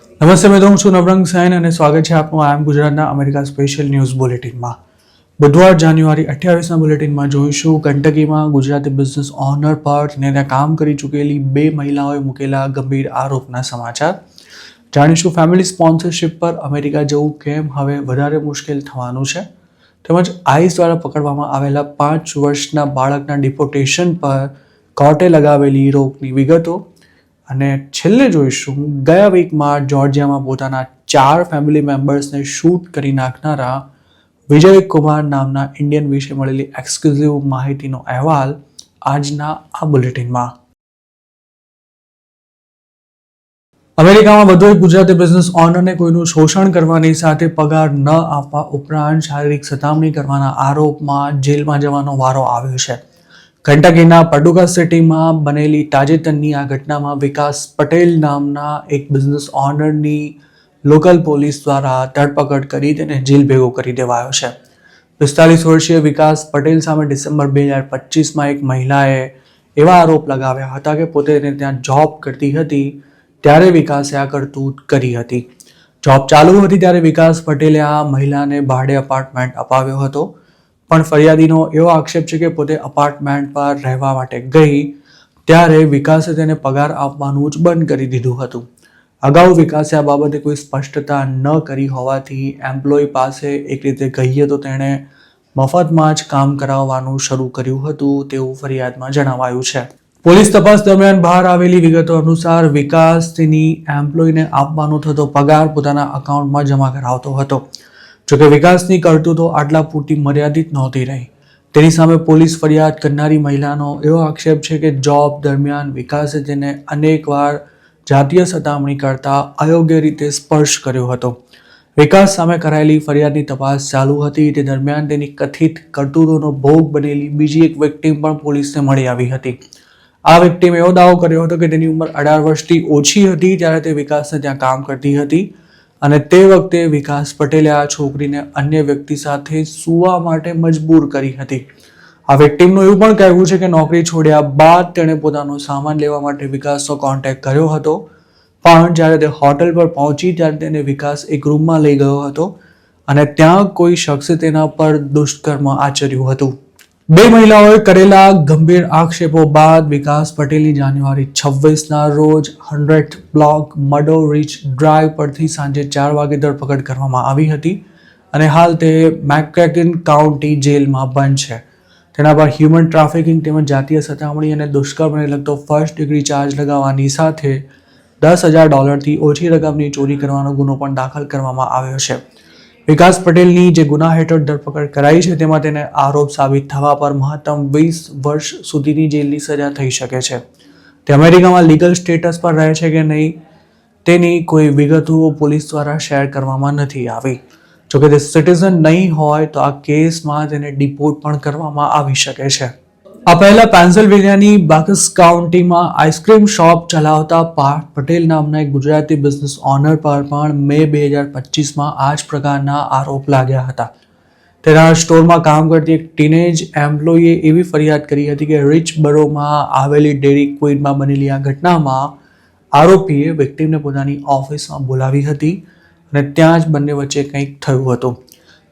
નમસ્તે મિત્રો, હું છું નવરંગ સૈન અને સ્વાગત છે આપનું આઈ એમ ગુજરાતના અમેરિકા સ્પેશિયલ ન્યૂઝ બુલેટિનમાં. બુધવાર જાન્યુઆરી 28ના બુલેટિનમાં જોઈશું કંટકીમાં ગુજરાતી બિઝનેસ ઓનર પર અને ત્યાં કામ કરી ચૂકેલી 2 મહિલાઓએ મૂકેલા ગંભીર આરોપના સમાચાર. જાણીશું ફેમિલી સ્પોન્સરશિપ પર અમેરિકા જવું કેમ હવે વધારે મુશ્કેલ થવાનું છે, તેમજ આઈસ દ્વારા પકડવામાં આવેલા 5 વર્ષના બાળકના ડિપોર્ટેશન પર કોર્ટે લગાવેલી રોકની વિગતો. અને છેલ્લે જોઈશું ગયા વીકમાં જોર્જિયામાં પોતાના 4 ફેમિલી મેમ્બર્સને શૂટ કરી નાખનારા વિજય કુમાર નામના ઇન્ડિયન વિશે મળેલી એક્સક્લુઝિવ માહિતીનો અહેવાલ આજના આ બુલેટિનમાં. અમેરિકામાં વધુ એક ગુજરાતી બિઝનેસ ઓનરને કોઈનું શોષણ કરવાની સાથે પગાર ન આપવા ઉપરાંત શારીરિક સતામણી કરવાના આરોપમાં જેલમાં જવાનો વારો આવ્યો છે. કંટકીના પટુકા સિટીમાં બનેલી તાજેતરની આ ઘટનામાં વિકાસ પટેલ નામના એક બિઝનેસ ઓનરની લોકલ પોલીસ દ્વારા ધરપકડ કરી તેને જેલ ભેગો કરી દેવાયો છે. 45 વર્ષીય વિકાસ પટેલ સામે ડિસેમ્બર 2025માં એક મહિલાએ એવા આરોપ લગાવ્યા હતા કે પોતે ત્યાં જોબ કરતી હતી ત્યારે વિકાસે આ કરતૂત કરી હતી. જોબ ચાલુ હતી ત્યારે વિકાસ પટેલે આ મહિલાને ભાડે અપાર્ટમેન્ટ અપાવ્યો હતો, પણ ફરિયાદીનો એવો આક્ષેપ છે કે પોતે અપાર્ટમેન્ટ પર રહેવા માટે ગઈ ત્યારે વિકાસે તેને પગાર આપવાનું જ બંધ કરી દીધું હતું. અગાઉ વિકાસે આ બાબતે કોઈ સ્પષ્ટતા ન કરી હોવાથી એમ્પ્લોય પાસે એક રીતે કહીએ તો તેણે મફતમાં જ કામ કરાવવાનું શરૂ કર્યું હતું તેવું ફરિયાદમાં જણાવાયું છે. પોલીસ તપાસ દરમિયાન બહાર આવેલી વિગતો અનુસાર વિકાસ તેની એમ્પ્લોયને આપવાનો થતો પગાર પોતાના અકાઉન્ટમાં જમા કરાવતો હતો. જોકે વિકાસની કરતૂતો આટલા પૂરતી મર્યાદિત નહોતી રહી. તેની સામે પોલીસ ફરિયાદ કરનારી મહિલાનો એવો આક્ષેપ છે કે જોબ દરમિયાન વિકાસે તેને અનેકવાર જાતીય સતામણી કરતા અયોગ્ય રીતે સ્પર્શ કર્યો હતો. વિકાસ સામે કરાયેલી ફરિયાદની તપાસ ચાલુ હતી તે દરમિયાન તેની કથિત કરતૂતોનો ભોગ બનેલી બીજી એક વિક્ટીમ પણ પોલીસને મળી આવી હતી. આ વિક્ટીમે એવો દાવો કર્યો હતો કે તેની ઉંમર 18 વર્ષથી ઓછી હતી ત્યારે તે વિકાસને ત્યાં કામ કરતી હતી અને તે વખતે વિકાસ પટેલે આ છોકરીને અન્ય વ્યક્તિ સાથે સૂવા માટે મજબૂર કરી હતી. આ વિક્ટીમનું એવું પણ કહેવું છે કે નોકરી છોડ્યા બાદ તેણે પોતાનો સામાન લેવા માટે વિકાસનો કોન્ટેક્ટ કર્યો હતો, પણ જ્યારે તે હોટલ પર પહોંચી ત્યારે તેને વિકાસ એક રૂમમાં લઈ ગયો હતો અને ત્યાં કોઈ શખ્સે તેના પર દુષ્કર્મ આચર્યું હતું. 2 મહિલાઓએ કરેલા ગંભીર આક્ષેપો બાદ વિકાસ પટેલની જાન્યુઆરી 26ના રોજ 100th બ્લોક મડો રીચ ડ્રાઈવ પરથી સાંજે 4 વાગે ધરપકડ કરવામાં આવી હતી અને હાલ તે મેકક્રેકન કાઉન્ટી જેલમાં બંધ છે. તેના પર હ્યુમન ટ્રાફિકિંગ તેમજ જાતીય સતામણી અને દુષ્કર્મને લગતો ફર્સ્ટ ડિગ્રી ચાર્જ લગાવવાની સાથે $10,000થી ઓછી રકમની ચોરી કરવાનો ગુનો પણ દાખલ કરવામાં આવ્યો છે. વિકાસ પટેલની જે ગુના હેઠળ ધરપકડ કરાઈ છે તેમાં તેને આરોપ સાબિત થવા પર મહત્તમ 20 વર્ષ સુધીની જેલની સજા થઈ શકે છે. તે અમેરિકામાં લીગલ સ્ટેટસ પર રહે છે કે નહીં તેની કોઈ વિગતો પોલીસ દ્વારા શેર કરવામાં નથી આવી. જોકે તે સિટીઝન નહીં હોય તો આ કેસમાં તેને ડિપોર્ટ પણ કરવામાં આવી શકે છે. આ પહેલા પેન્સિલ્વેનિયાની બાકસ કાઉન્ટીમાં આઈસ્ક્રીમ શોપ ચલાવતા પાર્થ પટેલ નામના એક ગુજરાતી બિઝનેસ ઓનર પર પણ મે 2025માં આ જ પ્રકારના આરોપ લાગ્યા હતા. તેના સ્ટોરમાં કામ કરતી એક ટીનેજ એમ્પ્લોયીએ એવી ફરિયાદ કરી હતી કે રીચ બરોમાં આવેલી ડેરી ક્વીનમાં બનેલી આ ઘટનામાં આરોપીએ વિક્ટીમને પોતાની ઓફિસમાં બોલાવી હતી અને ત્યાં જ બંને વચ્ચે કંઈક થયું હતું.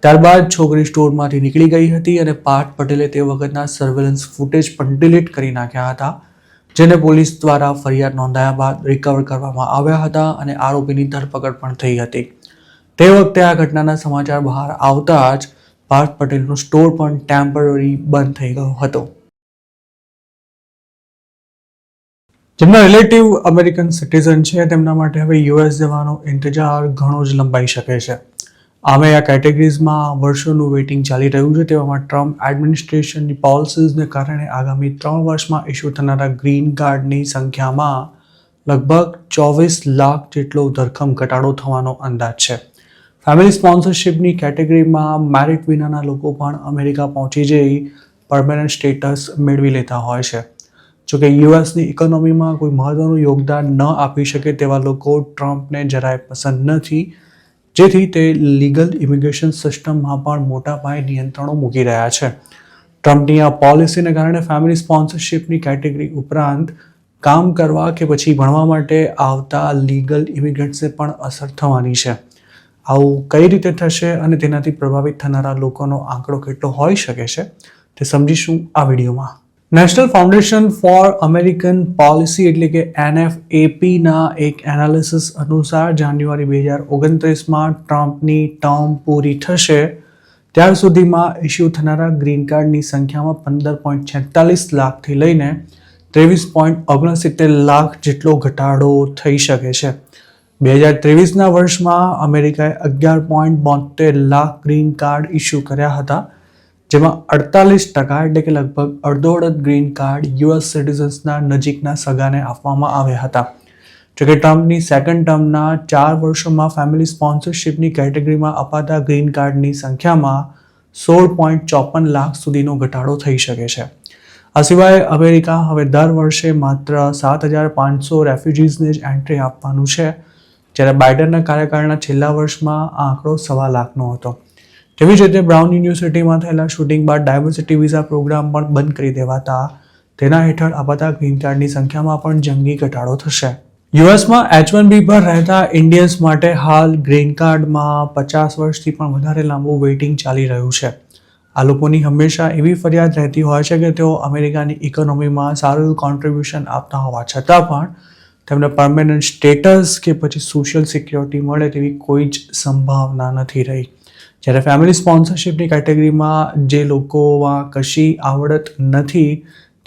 ત્યારબાદ છોકરી સ્ટોરમાંથી નીકળી ગઈ હતી અને પાર્થ પટેલે તે વખતના સર્વેલન્સ ફૂટેજ પણ ડિલીટ કરી નાખ્યા હતા, જેને પોલીસ દ્વારા ફરિયાદ નોંધાયા બાદ રિકવર કરવામાં આવ્યા હતા અને આરોપીની ધરપકડ પણ થઈ હતી. તે વખતે આ ઘટનાના સમાચાર બહાર આવતા જ પાર્થ પટેલનો સ્ટોર પણ ટેમ્પરરી બંધ થઈ ગયો હતો. જેમના રિલેટિવ અમેરિકન સિટીઝન છે તેમના માટે હવે યુએસ જવાનો ઇંતજાર ઘણો જ લંબાઈ શકે છે. આમે આ કેટેગરીઝમાં વર્ષોનું વેઇટિંગ ચાલી રહ્યું છે. તેવામાં ટ્રમ્પ એડમિનિસ્ટ્રેશનની પોલિસીઝને કારણે આગામી 3 વર્ષમાં ઇસ્યુ થનારા ગ્રીન કાર્ડની સંખ્યામાં લગભગ 24 લાખ જેટલો ધરખમ ઘટાડો થવાનો અંદાજ છે. ફેમિલી સ્પોન્સરશિપની કેટેગરીમાં મેરિટ વિનાના લોકો પણ અમેરિકા પહોંચી જઈ પરમેનન્ટ સ્ટેટસ મેળવી લેતા હોય છે. જોકે યુએસની ઇકોનોમીમાં કોઈ મહત્વનું યોગદાન ન આપી શકે તેવા લોકો ટ્રમ્પને જરાય પસંદ નથી, જેથી તે લીગલ ઇમિગ્રેશન સિસ્ટમમાં પણ મોટા પાયે નિયંત્રણો મૂકી રહ્યા છે. ટ્રમ્પની આ પોલિસીને કારણે ફેમિલી સ્પોન્સરશિપની કેટેગરી ઉપરાંત કામ કરવા કે પછી ભણવા માટે આવતા લીગલ ઇમિગ્રન્ટ્સને પણ અસર થવાની છે. આવું કઈ રીતે થશે અને તેનાથી પ્રભાવિત થનારા લોકોનો આંકડો કેટલો હોઈ શકે છે તે સમજીશું આ વિડીયોમાં. National foundation for American policy એટલે કે NFAPના એક એનાલિસિસ અનુસાર જાન્યુઆરી 2029માં ટ્રમ્પની ટર્મ પૂરી થશે ત્યાર સુધીમાં ઇસ્યુ થનારા ગ્રીન કાર્ડની સંખ્યામાં 15.46 લાખથી લઈને 23.69 લાખ જેટલો ઘટાડો થઈ શકે છે. 2023ના વર્ષમાં અમેરિકાએ 11.72 લાખ ગ્રીન કાર્ડ ઇસ્યુ કર્યા હતા, જેમાં 48% એટલે કે લગભગ અડધોઅડધ ગ્રીન કાર્ડ US સિટીઝન્સના નજીકના સગાને આપવામાં આવ્યા હતા. જોકે ટ્રમ્પની સેકન્ડ ટર્મના 4 વર્ષોમાં ફેમિલી સ્પોન્સરશિપની કેટેગરીમાં અપાતા ગ્રીન કાર્ડની સંખ્યામાં 16.54 લાખ સુધીનો ઘટાડો થઈ શકે છે. આ સિવાય અમેરિકા હવે દર વર્ષે માત્ર 7,500 રેફ્યુજીઝને જ એન્ટ્રી આપવાનું છે, જ્યારે બાઇડનના કાર્યકાળના છેલ્લા વર્ષમાં આ આંકડો 1.25 લાખનો હતો. તેવી જ રીતે બ્રાઉન યુનિવર્સિટીમાં થયેલા શૂટિંગ બાદ ડાયવર્સિટી વિઝા પ્રોગ્રામ પણ બંધ કરી દેવાતા તેના હેઠળ અપાતા ગ્રીન કાર્ડની સંખ્યામાં પણ જંગી ઘટાડો થશે. યુએસમાં H1B પર રહેતા ઇન્ડિયન્સ માટે હાલ ગ્રીન કાર્ડમાં 50 વર્ષથી પણ વધારે લાંબુ વેઇટિંગ ચાલી રહ્યું છે. આ લોકોની હંમેશા એવી ફરિયાદ રહેતી હોય છે કે તેઓ અમેરિકાની ઇકોનોમીમાં સારું કોન્ટ્રીબ્યુશન આપતા હોવા છતાં પણ તેમને પરમેનન્ટ સ્ટેટસ કે પછી સોશિયલ સિક્યોરિટી મળે તેવી કોઈ જ સંભાવના નથી રહી. જ્યારે ફેમિલી સ્પોન્સરશિપની કેટેગરીમાં જે લોકોમાં કશી આવડત નથી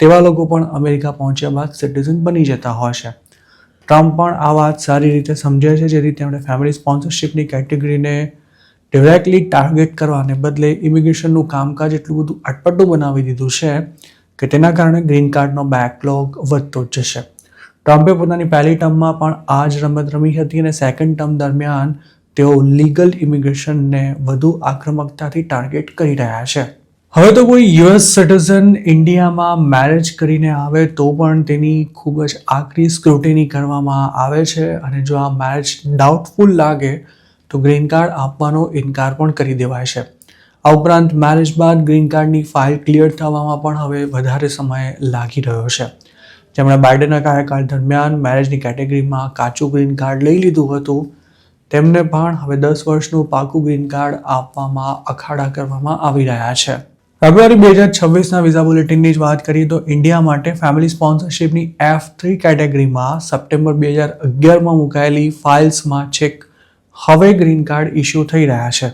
તેવા લોકો પણ અમેરિકા પહોંચ્યા બાદ સિટીઝન બની જતા હોય છે. ટ્રમ્પ પણ આ વાત સારી રીતે સમજે છે, જેથી તેમણે ફેમિલી સ્પોન્સરશિપની કેટેગરીને ડિરેક્ટલી ટાર્ગેટ કરવાને બદલે ઇમિગ્રેશનનું કામકાજ એટલું બધું અટપટું બનાવી દીધું છે કે તેના કારણે ગ્રીન કાર્ડનો બેકલોગ વધતો જ જશે. ટ્રમ્પે પોતાની પહેલી ટર્મમાં પણ આ જ રમત રમી હતી અને સેકન્ડ ટર્મ દરમિયાન તેઓ લીગલ ઇમિગ્રેશનને વધુ આક્રમકતાથી ટાર્ગેટ કરી રહ્યા છે. હવે તો કોઈ US સિટીઝન ઇન્ડિયામાં મેરેજ કરીને આવે તો પણ તેની ખૂબ જ આકરી સ્ક્રુટિની કરવામાં આવે છે અને જો આ મેરેજ ડાઉટફુલ લાગે તો ગ્રીન કાર્ડ આપવાનો ઇનકાર પણ કરી દેવાય છે. આ ઉપરાંત મેરેજ બાદ ગ્રીન કાર્ડની ફાઇલ ક્લિયર થવામાં પણ હવે વધારે સમય લાગી રહ્યો છે. જેમણે બાઇડનના કાર્યકાળ દરમિયાન મેરેજની કેટેગરીમાં કાચું ગ્રીન કાર્ડ લઈ લીધું હતું તેમને પણ હવે 10 વર્ષનું પાકું ગ્રીન કાર્ડ આપવામાં અખાડા કરવામાં આવી રહ્યા છે. ફેબ્રુઆરી 2026ના વિઝા બુલેટિનની જ વાત કરીએ તો ઇન્ડિયા માટે ફેમિલી સ્પોન્સરશિપની F3 કેટેગરીમાં સપ્ટેમ્બર 2011માં મુકાયેલી ફાઇલ્સમાં છેક હવે ગ્રીન કાર્ડ ઇસ્યુ થઈ રહ્યા છે.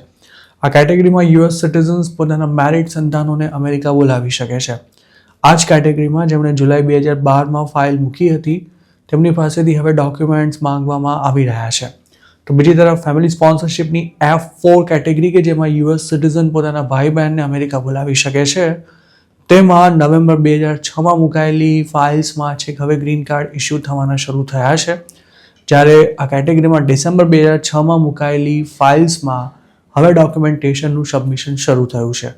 આ કેટેગરીમાં US સિટીઝન્સ પોતાના મેરિડ સંતાનોને અમેરિકા બોલાવી શકે છે. આ જ કેટેગરીમાં જેમણે જુલાઈ 2012માં ફાઇલ મૂકી હતી તેમની પાસેથી હવે ડોક્યુમેન્ટ્સ માંગવામાં આવી રહ્યા છે. તો બીજી તરફ ફેમિલી સ્પોન્સરશિપની F4 કેટેગરી કે જેમાં US સિટીઝન પોતાના ભાઈ બહેનને અમેરિકા બોલાવી શકે છે તેમાં નવેમ્બર 2006માં મુકાયેલી ફાઇલ્સમાં છેક હવે ગ્રીન કાર્ડ ઇસ્યુ થવાના શરૂ થયા છે, જ્યારે આ કેટેગરીમાં ડિસેમ્બર 2006માં મુકાયેલી ફાઇલ્સમાં હવે ડોક્યુમેન્ટેશનનું સબમિશન શરૂ થયું છે.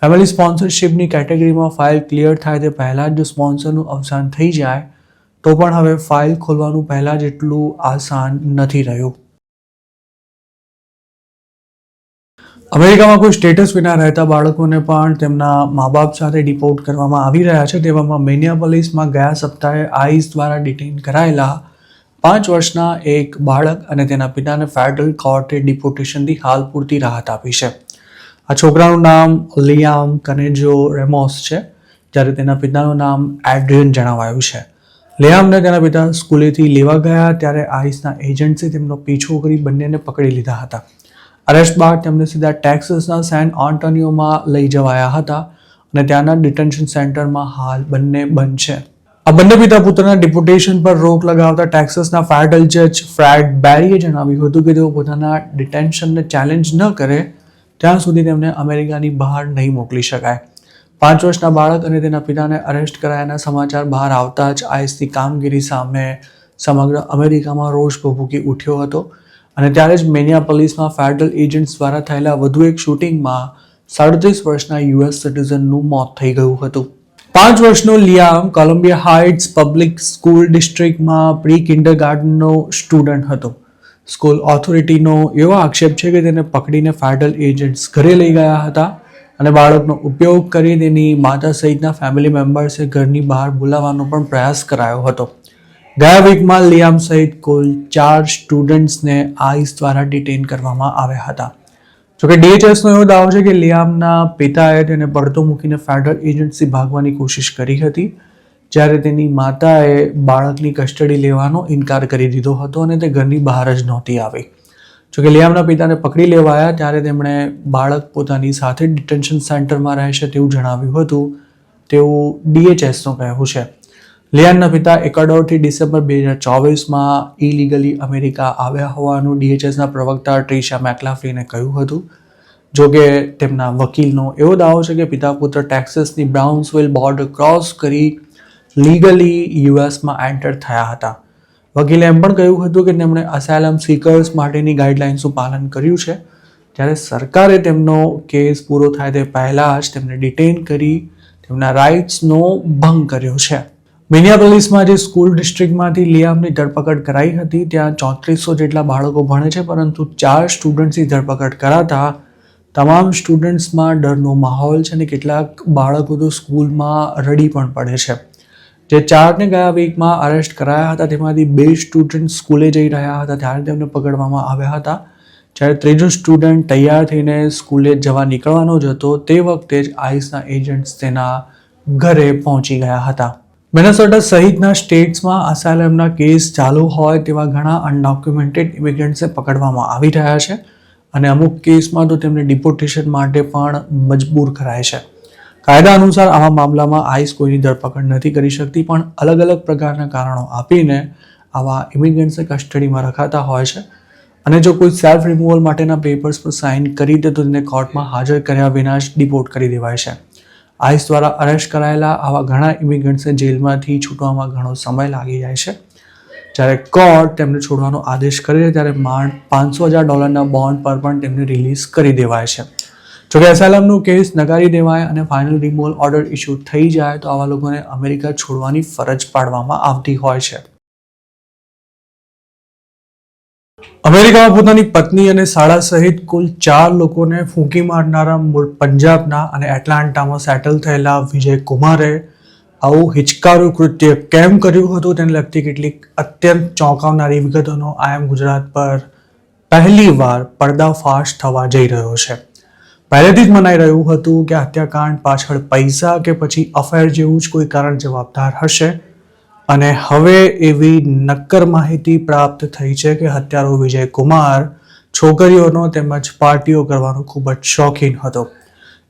ફેમિલી સ્પોન્સરશિપની કેટેગરીમાં ફાઇલ ક્લિયર થાય તે પહેલાં જ જો સ્પોન્સરનું અવસાન થઈ જાય તો પણ હવે ફાઇલ ખોલવાનું પહેલાં જેટલું આસાન નથી રહ્યું. અમેરિકામાં કોઈ સ્ટેટસ વિના રહેતા બાળકોને પણ તેમના મા બાપ સાથે ડિપોર્ટ કરવામાં આવી રહ્યા છે. તેવામાં મિનિયાપોલિસમાં ગયા સપ્તાહે ICE દ્વારા ડિટેઇન કરાયેલા 5 વર્ષના એક બાળક અને તેના પિતાને ફેડરલ કોર્ટે ડિપોર્ટેશનથી હાલ પૂરતી રાહત આપી છે. આ છોકરાનું નામ લિયામ કનેજો રેમોસ છે, જ્યારે તેના પિતાનું નામ એડ્રિયન જણાવાયું છે. લિયામને તેના પિતા સ્કૂલેથી લેવા ગયા ત્યારે ICEના એજન્ટ્સે તેમનો પીછો કરી બંનેને પકડી લીધા હતા. અરેસ્ટ બાદ તેમને સીધા ટેક્સાસના સેન એન્ટોનિયોમાં લઈ જવાયા હતા અને ત્યાંના ડિટેન્શન સેન્ટરમાં હાલ બંને બંધ છે. આ બંને પિતા પુત્રના ડિપોર્ટેશન પર રોક લગાવતા ટેક્સાસના ફેડરલ જજ ફ્રેડ બેરીએ જણાવ્યું હતું કે તેઓ પોતાના ડિટેન્શનને ચેલેન્જ ન કરે ત્યાં સુધી તેમને અમેરિકાની બહાર નહીં મોકલી શકાય. 5 વર્ષના બાળક અને તેના પિતાને અરેસ્ટ કરાયાના સમાચાર બહાર આવતા જ ICEની કામગીરી સામે સમગ્ર અમેરિકામાં રોષ ભભૂકી ઉઠ્યો હતો અને ત્યારે જ મિનિયાપોલિસમાં ફેડરલ એજન્ટ્સ દ્વારા થયેલા વધુ એક શૂટિંગમાં 37 વર્ષના US સિટીઝનનું મોત થઈ ગયું હતું. 5 વર્ષનો Liam Columbia Heights public school ડિસ્ટ્રિક્ટમાં પ્રી કિન્ડરગાર્ટનનો સ્ટુડન્ટ હતો. સ્કૂલ ઓથોરિટીનો એવો આક્ષેપ છે કે તેને પકડીને ફેડરલ એજન્ટ્સ ઘરે લઈ ગયા હતા અને બાળકનો ઉપયોગ કરી તેની માતા સહિતના ફેમિલી મેમ્બર્સે ઘરની બહાર બોલાવવાનો પણ પ્રયાસ કરાયો હતો. ગયા વીકમાં લિયામ સહિત કુલ 4 સ્ટુડન્ટ્સને આઈસ દ્વારા ડિટેન કરવામાં આવ્યા હતા. જોકે DHSનો એવો દાવો છે કે લિયામના પિતાએ તેને પડતો મૂકીને ફેડરલ એજન્સી ભાગવાની કોશિશ કરી હતી, જ્યારે તેની માતાએ બાળકની કસ્ટડી લેવાનો ઇનકાર કરી દીધો હતો અને તે ઘરની બહાર જ નહોતી આવી. જોકે લિયામના પિતાને પકડી લેવાયા ત્યારે તેમણે બાળક પોતાની સાથે ડિટેન્શન સેન્ટરમાં રહેશે તેવું જણાવ્યું હતું તેવું DHSનું કહેવું છે. લિયામના પિતા એક્વાડોરથી ડિસેમ્બર 2024માં ઇલીગલી અમેરિકા આવ્યા હોવાનું DHSના પ્રવક્તા ટ્રિશા મેકલાફ્લિને કહ્યું હતું. જોકે તેમના વકીલનો એવો દાવો છે કે પિતા પુત્ર ટેક્સાસની બ્રાઉન્સવિલ બોર્ડર ક્રોસ કરી લીગલી યુએસમાં એન્ટર થયા હતા. વકીલે એમ પણ કહ્યું હતું કે તેમણે અસાયલમ સીકર્સ માટેની ગાઈડલાઇન્સનું પાલન કર્યું છે, જ્યારે સરકારે તેમનો કેસ પૂરો થાય તે પહેલાં જ તેમને ડિટેન કરી તેમના રાઇટ્સનો ભંગ કર્યો છે. મિનિયાપોલિસમાં જે સ્કૂલ ડિસ્ટ્રિક્ટમાંથી લિયામની ધરપકડ કરાઈ હતી ત્યાં 3400 જેટલા બાળકો ભણે છે, પરંતુ 4 સ્ટુડન્ટ્સની ધરપકડ કરાતા તમામ સ્ટુડન્ટ્સમાં ડરનો માહોલ છે અને કેટલાક બાળકો તો સ્કૂલમાં રડી પણ પડે છે. જે 4ને ગયા વીકમાં અરેસ્ટ કરાયા હતા તેમાંથી 2 સ્ટુડન્ટ સ્કૂલે જઈ રહ્યા હતા ત્યારે તેમને પકડવામાં આવ્યા હતા, જ્યારે ત્રીજો સ્ટુડન્ટ તૈયાર થઈને સ્કૂલે જવા નીકળવાનો જ હતો તે વખતે જ આઈસના એજન્ટ્સ તેના ઘરે પહોંચી ગયા હતા. મિનેસોટા સહિતના સ્ટેટ્સમાં અસાયલમના કેસ ચાલુ હોય તેવા ઘણા અનડોક્યુમેન્ટેડ ઇમિગ્રન્ટ્સને પકડવામાં આવી રહ્યા છે અને અમુક કેસમાં તો તેમને ડિપોર્ટેશન માટે પણ મજબૂર કરાય છે. કાયદા અનુસાર આવા મામલામાં આઈસ કોઈની ધરપકડ નથી કરી શકતી, પણ અલગ અલગ પ્રકારના કારણો આપીને આવા ઇમિગ્રન્ટ્સને કસ્ટડીમાં રખાતા હોય છે અને જો કોઈ સેલ્ફ રિમૂવલ માટેના પેપર્સ પર સાઇન કરી દે તો તેને કોર્ટમાં હાજર કર્યા વિના જ ડિપોર્ટ કરી દેવાય છે. આઈસ દ્વારા અરેસ્ટ કરાયેલા આવા ઘણા ઇમિગ્રન્ટ્સને જેલમાંથી છૂટવામાં ઘણો સમય લાગી જાય છે. જ્યારે કોર્ટ તેમને છોડવાનો આદેશ કરે છે ત્યારે માંડ $500,000 બોન્ડ પર પણ તેમને રિલીઝ કરી દેવાય છે. જોકે એસાયલમનો કેસ નકારી દેવાય અને ફાઇનલ રિમૂવલ ઓર્ડર ઇસ્યુ થઈ જાય તો આવા લોકોને અમેરિકા છોડવાની ફરજ પાડવામાં આવતી હોય છે. અમેરિકામાં પોતાની પત્ની અને શાળા સહિત કુલ 4 લોકોને ફૂંકી મારનારા મૂળ પંજાબના અને એટલાન્ટામાં સેટલ થયેલા વિજય કુમારે આવું હિચકારું કૃત્ય કેમ કર્યું હતું તેને લગતી કેટલીક અત્યંત ચોંકાવનારી વિગતોનો IM ગુજરાત પર પહેલીવાર પર્દાફાશ થવા જઈ રહ્યો છે. પહેલેથી જ મનાઈ રહ્યું હતું કે હત્યાકાંડ પાછળ પૈસા કે પછી અફેર જેવું જ કોઈ કારણ જવાબદાર હશે અને હવે એવી નક્કર માહિતી પ્રાપ્ત થઈ છે કે હત્યારો વિજય કુમાર છોકરીઓનો તેમજ પાર્ટીઓ કરવાનો ખૂબ જ શોખીન હતો.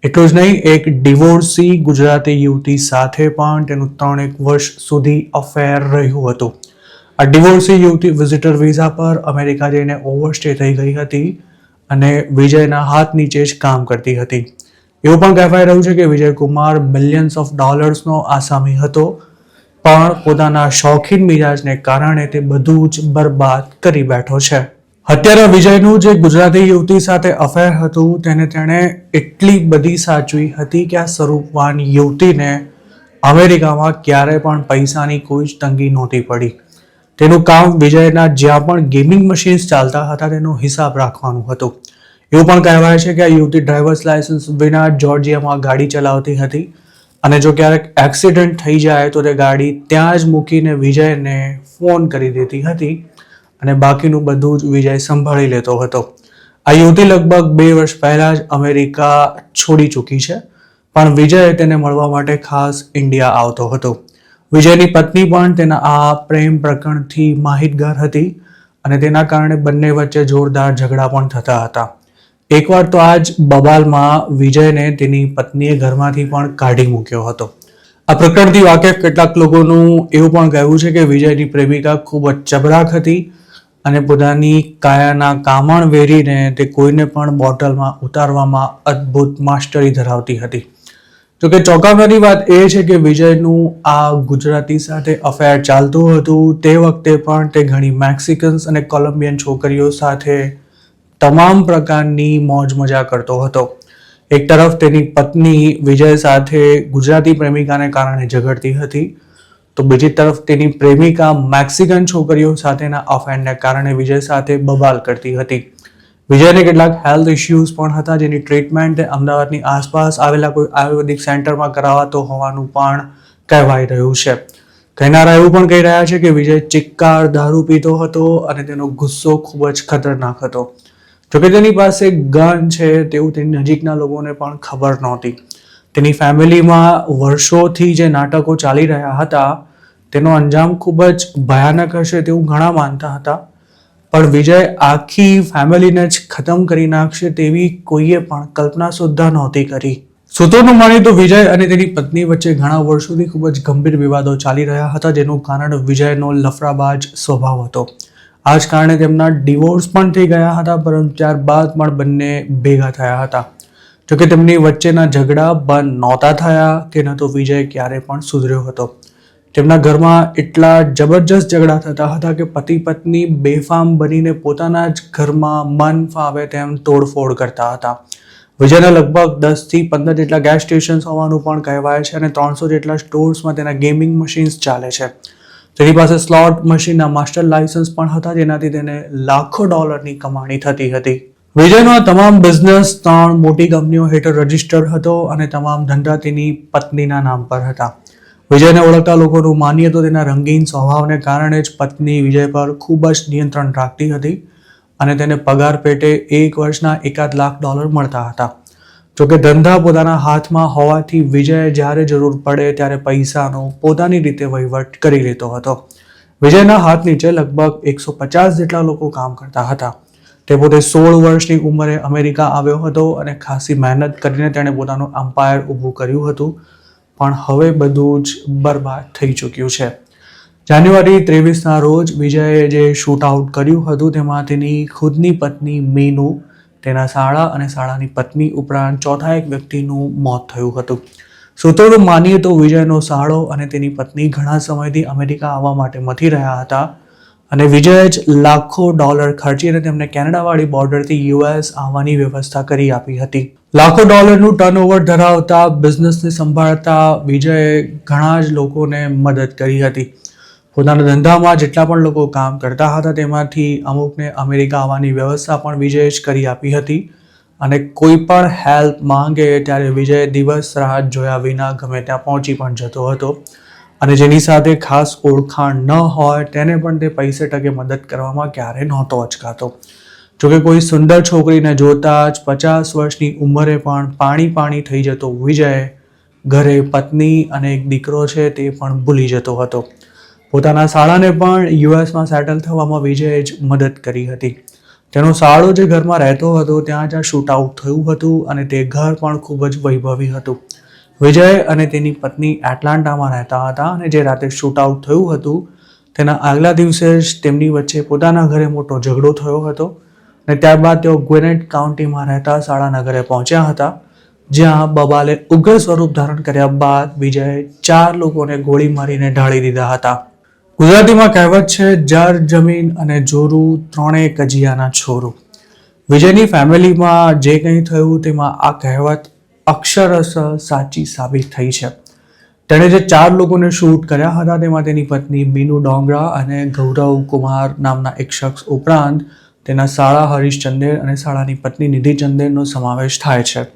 એટલું જ નહીં, એક ડિવોર્સી ગુજરાતી યુવતી સાથે પણ તેનું 3 વર્ષ સુધી અફેર રહ્યું હતું. આ ડિવોર્સી યુવતી વિઝિટર વિઝા પર અમેરિકા જઈને ઓવરસ્ટે થઈ ગઈ હતી અને વિજયના હાથ નીચે જ કામ કરતી હતી. એવું પણ કહેવાય રહ્યું છે કે વિજય કુમાર મિલિયન્સ ઓફ ડોલર્સનો આસામી હતો, પણ પોતાના શોખીન મિજાજને કારણે તે બધું જ બરબાદ કરી બેઠો છે. હત્યારા વિજયનું જે ગુજરાતી યુવતી સાથે અફેર હતું તેને તેણે એટલી બધી સાચવી હતી કે આ સ્વરૂપવાન યુવતીને અમેરિકામાં ક્યારે પણ પૈસાની કોઈ જ તંગી નહોતી પડી. તેનું કામ વિજયના જ્યાં પણ ગેમિંગ મશીન્સ ચાલતા હતા તેનો હિસાબ રાખવાનું હતું. એવું પણ કહેવાય છે કે આ યુવતી ડ્રાઈવર્સ લાયસન્સ વિના જોર્જિયામાં ગાડી ચલાવતી હતી અને જો ક્યારેક એક્સિડન્ટ થઈ જાય તો તે ગાડી ત્યાં જ મૂકીને વિજયને ફોન કરી દેતી હતી અને બાકીનું બધું જ વિજય સંભાળી લેતો હતો. આ યુવતી લગભગ 2 વર્ષ પહેલા જ અમેરિકા છોડી ચૂકી છે, પણ વિજય તેને મળવા માટે ખાસ ઇન્ડિયા આવતો હતો. વિજયની પત્ની પણ તેના આ પ્રેમ પ્રકરણથી માહિતગાર હતી અને તેના કારણે બંને વચ્ચે જોરદાર ઝઘડા પણ થતા હતા. એકવાર તો આ જ બબાલમાં વિજયને તેની પત્નીએ ઘરમાંથી પણ કાઢી મૂક્યો હતો. આ પ્રકરણથી વાકેફ કેટલાક લોકોનું એવું પણ કહેવું છે કે વિજયની પ્રેમિકા ખૂબ જ ચબરાક હતી અને પોતાની કાયાના કામણ વેરીને તે કોઈને પણ બોટલમાં ઉતારવામાં અદ્ભુત માસ્ટરી ધરાવતી હતી. જોકે ચોંકાવનારી વાત એ છે કે વિજયનું આ ગુજરાતી સાથે અફેર ચાલતું હતું તે વખતે પણ તે ઘણી મેક્સિકન્સ અને કોલંબિયન છોકરીઓ સાથે તમામ પ્રકારની મોજ મજા કરતો હતો. એક તરફ તેની પત્ની વિજય સાથે ગુજરાતી પ્રેમિકાને કારણે ઝઘડતી હતી તો બીજી તરફ તેની પ્રેમિકા મેક્સિકન છોકરીઓ સાથેના અફેરને કારણે વિજય સાથે બબાલ કરતી હતી. વિજયને કેટલાક હેલ્થ ઇશ્યુઝ પણ હતા જેની ટ્રીટમેન્ટ અમદાવાદની આસપાસ આવેલા કોઈ આયુર્વેદિક સેન્ટરમાં કરાવાતો હોવાનું પણ કહેવાઈ રહ્યું છે. કહેનારા એવું પણ કહી રહ્યા છે કે વિજય ચિક્કાર દારૂ પીતો હતો અને તેનો ગુસ્સો ખૂબ જ ખતરનાક હતો. જોકે તેની પાસે ગન છે તેવું તેની નજીકના લોકોને પણ ખબર નહોતી. તેની ફેમિલીમાં વર્ષોથી જે નાટકો ચાલી રહ્યા હતા તેનો અંજામ ખૂબ જ ભયાનક હશે તેવું ઘણા માનતા હતા. પણ વિજય આખી ફેમિલીને જ ખતમ કરી નાખશે તેવી કોઈએ પણ કલ્પના સુદ્ધા નહોતી કરી. સૂત્રોનું માનીએ તો વિજય અને તેની પત્ની વચ્ચે ઘણા વર્ષોથી ખૂબ જ ગંભીર વિવાદો ચાલી રહ્યા હતા, જેનું કારણ વિજયનો લફરાબાજ સ્વભાવ હતો. આ જ કારણે તેમના ડિવોર્સ પણ થઈ ગયા હતા, પરંતુ ત્યારબાદ પણ બંને ભેગા થયા હતા. જોકે તેમની વચ્ચેના ઝઘડા બંધ નહોતા થયા કે ન તો વિજય ક્યારે પણ સુધર્યો હતો. તેમના ઘરમાં એટલા જબરજસ્ત ઝઘડા થતા હતા કે પતિ પત્ની બેફામ બનીને પોતાના જ ઘરમાં મન ફાવે તેમ તોડફોડ કરતા હતા. વિજયના લગભગ 10 થી 15 જેટલા ગેસ સ્ટેશન્સ હોવાનું પણ કહેવાય છે અને 300 જેટલા સ્ટોર્સમાં તેના ગેમિંગ મશીન્સ ચાલે છે. તેની પાસે સ્લોટ મશીનના માસ્ટર લાયસન્સ પણ હતા, જેનાથી તેને લાખો ડોલરની કમાણી થતી હતી. વિજયનો આ તમામ બિઝનેસ 3 મોટી કંપનીઓ હેઠળ રજીસ્ટર હતો અને તમામ ધંધા તેની પત્નીના નામ પર હતા. વિજયને ઓળખતા લોકોનું માનીએ તો તેના રંગીન સ્વભાવને કારણે જ પત્ની વિજય પર ખૂબ જ નિયંત્રણ રાખતી હતી અને તેને પગાર પેટે 1 વર્ષના $1 લાખ મળતા હતા. જોકે ધંધા પોતાના હાથમાં હોવાથી વિજય જ્યારે જરૂર પડે ત્યારે પૈસાનો પોતાની રીતે વહીવટ કરી લેતો હતો. વિજયના હાથ નીચે લગભગ 150 જેટલા લોકો કામ કરતા હતા. તે પોતે 16 વર્ષની ઉંમરે અમેરિકા આવ્યો હતો અને ખાસી મહેનત કરીને તેણે પોતાનું એમ્પાયર ઊભું કર્યું હતું, પણ હવે બધું જ બરબાદ થઈ ચૂક્યું છે. જાન્યુઆરી 23ના રોજ વિજયે જે શૂટ આઉટ કર્યું હતું તેમાં તેની ખુદની પત્ની મીનુ, તેના સાળા અને સાળાની પત્ની ઉપરાંત ચોથા એક વ્યક્તિનું મોત થયું હતું. સૂત્રોનું માનીએ તો વિજયનો સાળો અને તેની પત્ની ઘણા સમયથી અમેરિકા આવવા માટે મથી રહ્યા હતા અને વિજયે જ લાખો ડોલર ખર્ચીને તેમને કેનેડાવાળી બોર્ડરથી US આવવાની વ્યવસ્થા કરી આપી હતી. લાખો ડોલરનું ટર્નઓવર ધરાવતા બિઝનેસને સંભાળતા વિજયે ઘણા જ લોકોને મદદ કરી હતી. પોતાના ધંધામાં જેટલા પણ લોકો કામ કરતા હતા તેમાંથી અમુકને અમેરિકા આવવાની વ્યવસ્થા પણ વિજયે જ કરી આપી હતી અને કોઈ પણ હેલ્પ માંગે ત્યારે વિજય દિવસ રાત જોયા વિના ગમે ત્યાં પહોંચી પણ જતો હતો અને જેની સાથે ખાસ ઓળખાણ ન હોય તેને પણ તે પૈસે ટકે મદદ કરવામાં ક્યારે નહોતો અચકાતો. જોકે કોઈ સુંદર છોકરીને જોતા જ 50 વર્ષની ઉંમરે પણ પાણી થઈ જતો વિજય ઘરે પત્ની અને એક દીકરો છે તે પણ ભૂલી જતો હતો. પોતાના સાળાને પણ USમાં સેટલ થવામાં વિજયે જ મદદ કરી હતી. તેનો સાળો જે ઘરમાં રહેતો હતો ત્યાં જ શૂટ આઉટ થયું હતું અને તે ઘર પણ ખૂબ જ વૈભવી હતું. વિજય અને તેની પત્ની એટલાન્ટામાં રહેતા હતા અને જે રાતે શૂટ આઉટ થયું હતું તેના આગલા દિવસે જ તેમની વચ્ચે પોતાના ઘરે મોટો ઝઘડો થયો હતો અને ત્યારબાદ તેઓ ગ્વિનેટ કાઉન્ટીમાં રહેતા સાળાના ઘરે પહોંચ્યા હતા, જ્યાં બબાલે ઉગ્ર સ્વરૂપ ધારણ કર્યા બાદ વિજયે 4 લોકોને ગોળી મારીને ઢાળી દીધા હતા. ગુજરાતીમાં કહેવત છે, જર જમીન અને જોરું ત્રણેય કજિયાના છોરું. વિજયની ફેમિલીમાં જે કંઈ થયું તેમાં આ કહેવત અક્ષરશ સાચી સાબિત થઈ છે. તેણે જે 4 લોકોને શૂટ કર્યા હતા તેમાં તેની પત્ની મીનુ ડોંગરા અને ગૌરવ કુમાર નામના એક શખ્સ ઉપરાંત તેના સાળા હરીશચંદેર અને સાળાની પત્ની નિધિ ચંદેરનો સમાવેશ થાય છે.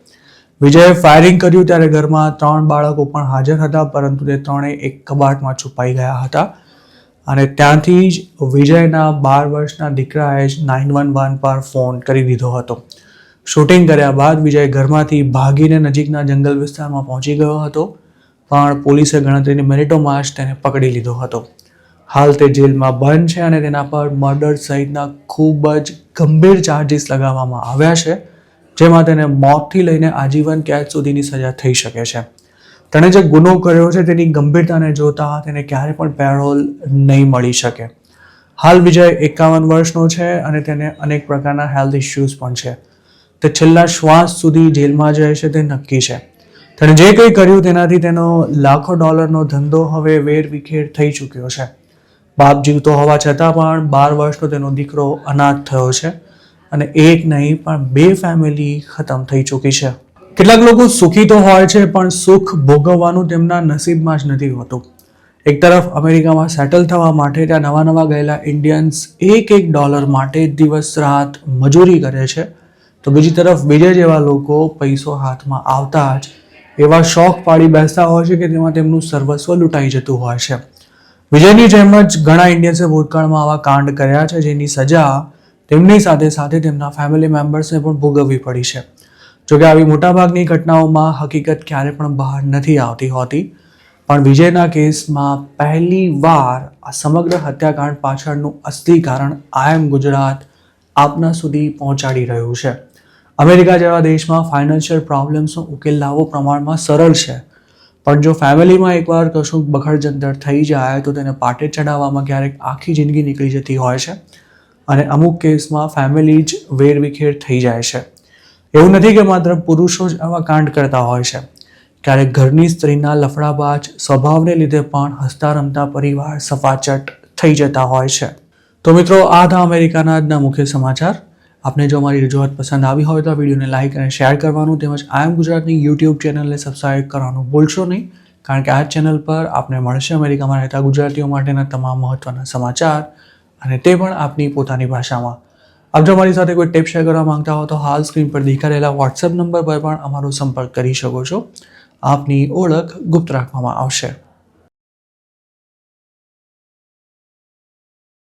વિજયે ફાયરિંગ કર્યું ત્યારે ઘરમાં 3 બાળકો પણ હાજર હતા, પરંતુ તે ત્રણેય એક કબાટમાં છુપાઈ ગયા હતા અને ત્યાંથી જ વિજયના 12 વર્ષના દીકરાએ જ 911 પર ફોન કરી દીધો હતો. શૂટિંગ કર્યા બાદ વિજય ઘરમાંથી ભાગીને નજીકના જંગલ વિસ્તારમાં પહોંચી ગયો હતો, પણ પોલીસે ગણતરીની મિનિટોમાં જ તેને પકડી લીધો હતો. હાલ તે જેલમાં બંધ છે અને તેના પર મર્ડર સહિતના ખૂબ જ ગંભીર ચાર્જીસ લગાવવામાં આવ્યા છે, જેમાં તેને મોતથી લઈને આજીવન કેદ સુધીની સજા થઈ શકે છે. તેણે જે ગુનો કર્યો છે તેની ગંભીરતાને જોતા તેને ક્યારે પણ પેરોલ નહીં મળી શકે. હાલ વિજય 51 વર્ષનો છે અને તેને અનેક પ્રકારના હેલ્થ ઇશ્યુઝ પણ છે. તે છેલ્લા શ્વાસ સુધી જેલમાં જ રહેશે તે નક્કી છે. તેણે જે કંઈ કર્યું તેનાથી તેનો લાખો ડોલરનો ધંધો હવે વેરવિખેર થઈ ચૂક્યો છે. બાપ જીવતો હોવા છતાં પણ 12 વર્ષનો તેનો દીકરો અનાથ થયો છે અને એક નહીં પણ 2 ફેમિલી ખતમ થઈ ચૂકી છે. કેટલાક લોકો સુખી તો હોય છે પણ સુખ ભોગવવાનું તેમના નસીબમાં જ નથી હોતું. એક તરફ અમેરિકામાં સેટલ થવા માટે ત્યાં નવા ગયેલા ઇન્ડિયન્સ $1 માટે દિવસ રાત મજૂરી કરે છે, તો બીજી તરફ વિજય જેવા લોકો પૈસો હાથમાં આવતા જ એવા શોખ પાડી બેસતા હોય છે કે તેમાં તેમનું સર્વસ્વ લૂંટાઈ જતું હોય છે. વિજયની જેમ જ ઘણા ઇન્ડિયન્સે ભૂતકાળમાં આવા કાંડ કર્યા છે, જેની સજા તેમની સાથે સાથે તેમના ફેમિલી મેમ્બર્સને પણ ભોગવવી પડી છે. જોકે આવી મોટાભાગની ઘટનાઓમાં હકીકત ક્યારે પણ બહાર નથી આવતી હોતી, પણ વિજયના કેસમાં પહેલી વાર આ સમગ્ર હત્યાકાંડ પાછળનું અસલી કારણ આઈ એમ ગુજરાત આપના સુધી પહોંચાડી રહ્યું છે. અમેરિકા જેવા દેશમાં ફાઇનાન્શિયલ પ્રોબ્લેમ્સનો ઉકેલ લાવવો પ્રમાણમાં સરળ છે, પણ જો ફેમિલીમાં એકવાર કશું બખડજંતર થઈ જાય તો તેને પાટે ચડાવવામાં ક્યારેક આખી જિંદગી નીકળી જતી હોય છે અને અમુક કેસમાં ફેમિલી જ વેરવિખેર થઈ જાય છે. એવું નથી કે માત્ર પુરુષો જ આવા કાંડ કરતા હોય છે. ક્યારેક ઘરની સ્ત્રીના લફડાબાજ સ્વભાવને લીધે પણ હસતા રમતા પરિવાર સફાચટ થઈ જતા હોય છે. તો મિત્રો, આ હતા અમેરિકાના આજના મુખ્ય સમાચાર. આપને જો અમારી રજૂઆત પસંદ આવી હોય તો આ વિડીયોને લાઇક અને શેર કરવાનું, તેમજ આઈ એમ ગુજરાતની યુટ્યુબ ચેનલને સબસ્ક્રાઇબ કરવાનું ભૂલશો નહીં, કારણ કે આ ચેનલ પર આપને મળશે અમેરિકામાં રહેતા ગુજરાતીઓ માટેના તમામ મહત્વના સમાચાર, અને તે પણ આપની પોતાની ભાષામાં. આપ જો અમારી સાથે કોઈ ટિપ શેર કરવા માંગતા હો તો હાલ સ્ક્રીન પર દેખાડેલા વોટ્સએપ નંબર પર પણ અમારો સંપર્ક કરી શકો છો. આપની ઓળખ ગુપ્ત રાખવામાં આવશે.